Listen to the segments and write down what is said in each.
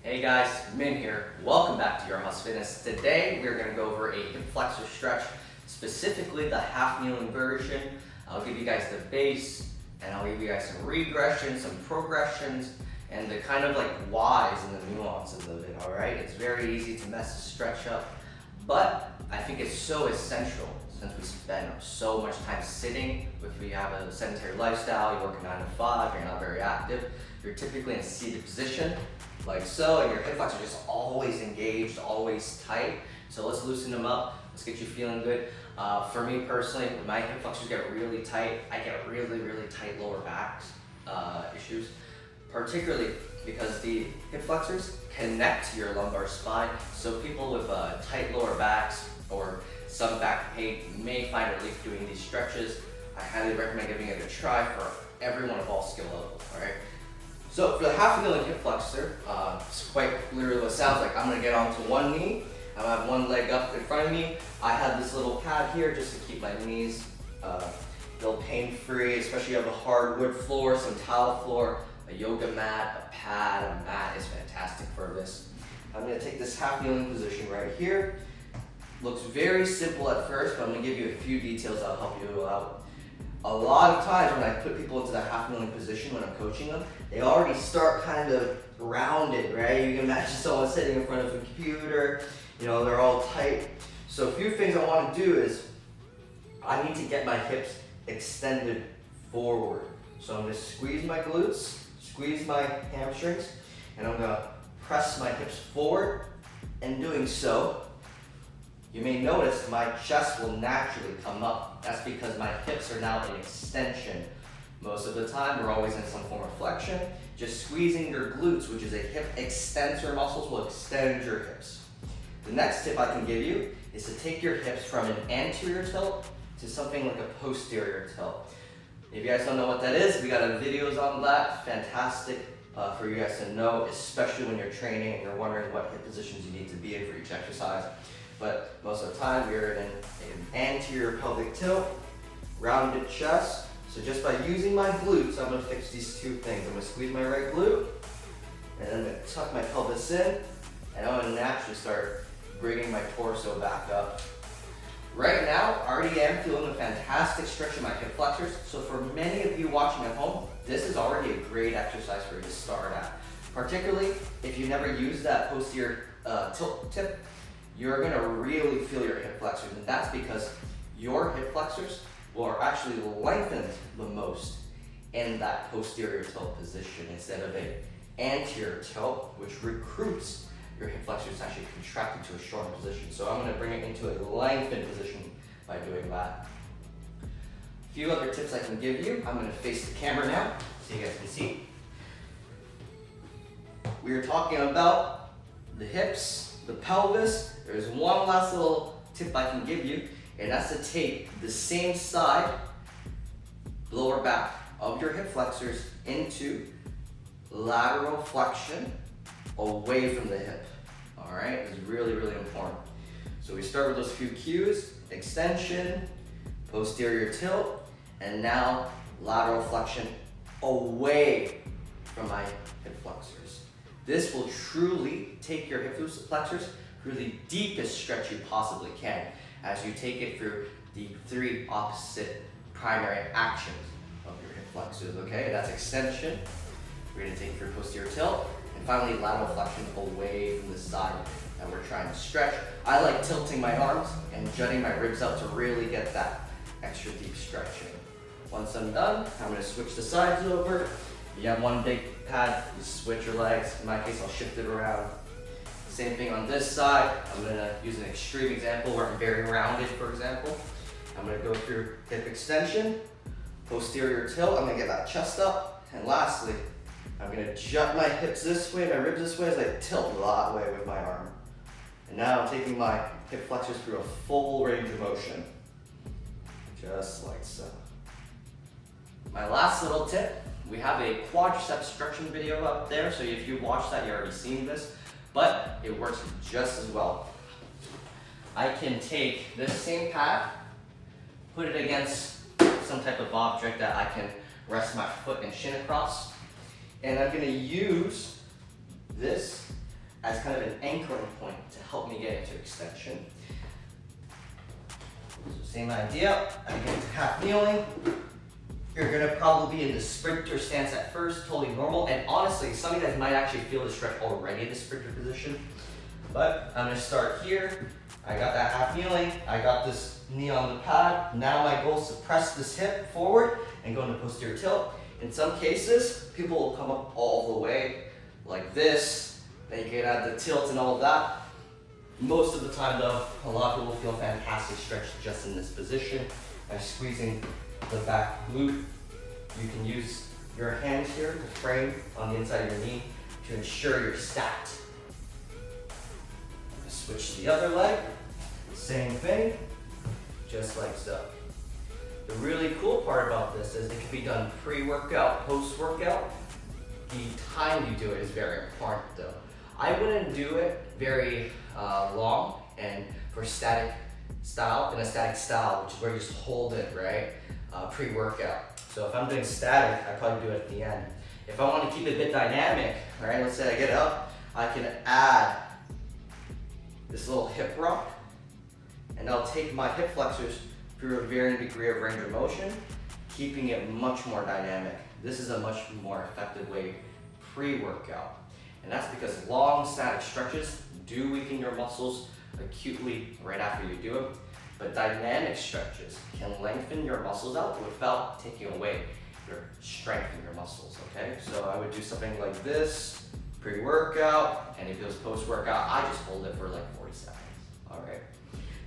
Hey guys, Min here. Welcome back to Your House Fitness. Today we're going to go over a hip flexor stretch, specifically the half kneeling version. I'll give you guys the base and I'll give you guys some regressions, some progressions, and the kind of like whys and the nuances of it, alright? It's very easy to mess the stretch up, but I think it's so essential since we spend so much time sitting. If we have a sedentary lifestyle, you're working 9 to 5, you're not very active, you're typically in a seated position, like so, and your hip flexors are just always engaged, always tight. So let's loosen them up, let's get you feeling good. For me personally, when my hip flexors get really tight, I get really tight lower back issues, particularly because the hip flexors connect to your lumbar spine. So people with tight lower backs or some back pain may find relief doing these stretches. I highly recommend giving it a try for everyone of all skill levels, all right? So for the half kneeling hip flexor, it's quite literally what it sounds like. I'm gonna get onto one knee. I have one leg up in front of me. I have this little pad here just to keep my knees feel pain-free, especially if you have a hardwood floor, some tile floor, a yoga mat, a pad, a mat is fantastic for this. I'm gonna take this half kneeling position right here. Looks very simple at first, but I'm gonna give you a few details that'll help you out. A lot of times when I put people into the half kneeling position when I'm coaching them, they already start kind of rounded, right? You can imagine someone sitting in front of a computer, you know, they're all tight. So a few things I want to do is, I need to get my hips extended forward. So I'm going to squeeze my glutes, squeeze my hamstrings, and I'm going to press my hips forward. In doing so, you may notice my chest will naturally come up. That's because my hips are now in extension. Most of the time, we're always in some form of flexion. Just squeezing your glutes, which is a hip extensor muscles, will extend your hips. The next tip I can give you is to take your hips from an anterior tilt to something like a posterior tilt. If you guys don't know what that is, we got videos on that. Fantastic for you guys to know, especially when you're training and you're wondering what hip positions you need to be in for each exercise. But most of the time, we're in an anterior pelvic tilt, rounded chest. So just by using my glutes, I'm gonna fix these two things. I'm gonna squeeze my right glute, and then I'm gonna tuck my pelvis in, and I'm gonna naturally start bringing my torso back up. Right now, I already am feeling a fantastic stretch in my hip flexors. So for many of you watching at home, this is already a great exercise for you to start at. Particularly if you never used that posterior tilt tip, you're gonna really feel your hip flexors, and that's because your hip flexors will actually lengthen the most in that posterior tilt position instead of an anterior tilt, which recruits your hip flexors to actually contract into a shorter position. So I'm gonna bring it into a lengthened position by doing that. A few other tips I can give you. I'm gonna face the camera now so you guys can see. We were talking about the hips, the pelvis. There's one last little tip I can give you, and that's to take the same side, lower back of your hip flexors into lateral flexion away from the hip. All right, it's really important. So we start with those few cues: extension, posterior tilt, and now lateral flexion away from my hip flexors. This will truly take your hip flexors through the deepest stretch you possibly can as you take it through the three opposite primary actions of your hip flexors, okay? That's extension, we're gonna take it through posterior tilt, and finally lateral flexion away from the side that we're trying to stretch. I like tilting my arms and jutting my ribs out to really get that extra deep stretching. Once I'm done, I'm gonna switch the sides over. You have one big pad, you switch your legs. In my case, I'll shift it around. Same thing on this side. I'm gonna use an extreme example where I'm very rounded, for example. I'm gonna go through hip extension, posterior tilt. I'm gonna get that chest up. And lastly, I'm gonna jut my hips this way, my ribs this way as I tilt that way with my arm. And now I'm taking my hip flexors through a full range of motion. Just like so. My last little tip, we have a quadriceps stretching video up there. So if you watched that, you already seen this. But it works just as well. I can take this same pad, put it against some type of object that I can rest my foot and shin across, and I'm gonna use this as kind of an anchoring point to help me get into extension. So same idea, I get into half kneeling. You're gonna probably be in the sprinter stance at first, totally normal. And honestly, some of you guys might actually feel the stretch already in the sprinter position. But I'm gonna start here. I got that half kneeling. I got this knee on the pad. Now my goal is to press this hip forward and go into posterior tilt. In some cases, people will come up all the way like this. Then you can add the tilt and all of that. Most of the time though, a lot of people feel fantastic stretch just in this position. I'm squeezing the back glute. You can use your hands here to frame on the inside of your knee to ensure you're stacked. Switch to the other leg, same thing, just like so. The really cool part about this is it can be done pre-workout, post-workout. The time you do it is very important though. I wouldn't do it very long and for static style, in a static style, which is where you just hold it, right? Pre-workout. So if I'm doing static, I probably do it at the end. If I want to keep it a bit dynamic, right? Let's say I get up, I can add this little hip rock, and I'll take my hip flexors through a varying degree of range of motion, keeping it much more dynamic. This is a much more effective way pre-workout. And that's because long static stretches do weaken your muscles acutely right after you do it, but dynamic stretches can lengthen your muscles out without taking away your strength in your muscles, okay? So I would do something like this, pre-workout, and if it was post-workout, I just hold it for like 40 seconds, all right?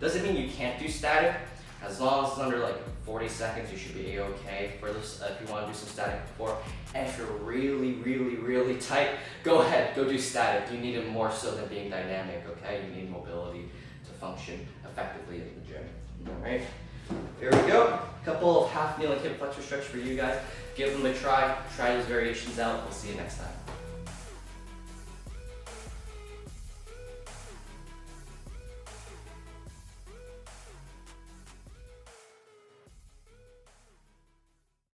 Doesn't mean you can't do static. As long as it's under like 40 seconds, you should be a-okay for this, if you want to do some static before. And if you're really tight, go ahead, go do static. You need it more so than being dynamic, okay? You need mobility to function effectively in the gym, all right? Here we go. A couple of half kneeling hip flexor stretch for you guys. Give them a try those variations out. We'll see you next time.